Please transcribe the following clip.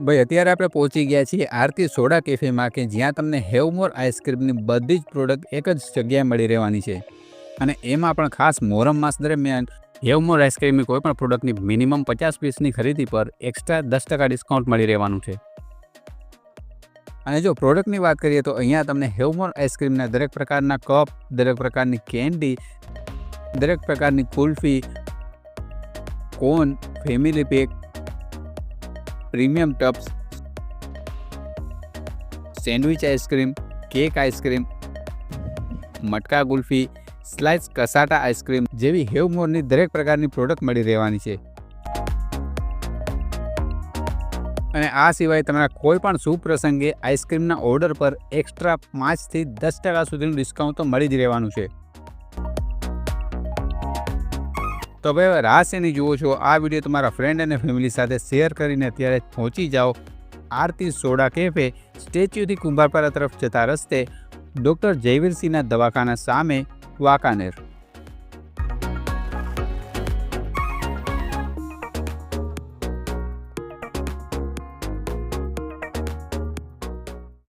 ભાઈ અત્યારે આપણે પહોંચી ગયા છીએ આરતી સોડા કેફેમાં કે જ્યાં તમને હેવમોર આઈસ્ક્રીમની બધી જ પ્રોડક્ટ એક જ જગ્યાએ મળી રહેવાની છે અને એમાં પણ ખાસ મોહરમ માસ દરમિયાન હેવમોર આઈસ્ક્રીમની કોઈ પણ પ્રોડક્ટની મિનિમમ 50 પીસની ખરીદી પર એક્સ્ટ્રા 10% ડિસ્કાઉન્ટ મળી રહેવાનું છે। અને જો પ્રોડક્ટની વાત કરીએ તો અહીંયા તમને હેવમોર આઈસ્ક્રીમના દરેક પ્રકારના કપ, દરેક પ્રકારની કેન્ડી, દરેક પ્રકારની kulfi, cone, family pack, premium tubs, sandwich ice cream, cake ice cream, મટકા કુલ્ફી, સ્લાઇસ કસાટા આઈસ્ક્રીમ જેવી હેવમોરની દરેક પ્રકારની પ્રોડક્ટ મળી રહેવાની છે। અને આ સિવાય તમારા કોઈ પણ શુભ પ્રસંગે આઈસ્ક્રીમના ઓર્ડર પર એક્સ્ટ્રા 5 થી 10% સુધીનું ડિસ્કાઉન્ટ તો મળી જ રહેવાનું છે। તો ભાઈ રાહ શેની જુઓ છો? આ વિડીયો તમારા ફ્રેન્ડ અને ફેમિલી સાથે શેર કરીને અત્યારે પહોંચી જાઓ આરતી સોડા કેફે, સ્ટેચ્યુથી કુંભારપાડા તરફ જતા રસ્તે, ડૉક્ટર જયવીરસિંહના દવાખાના સામે, વાંકાનેર।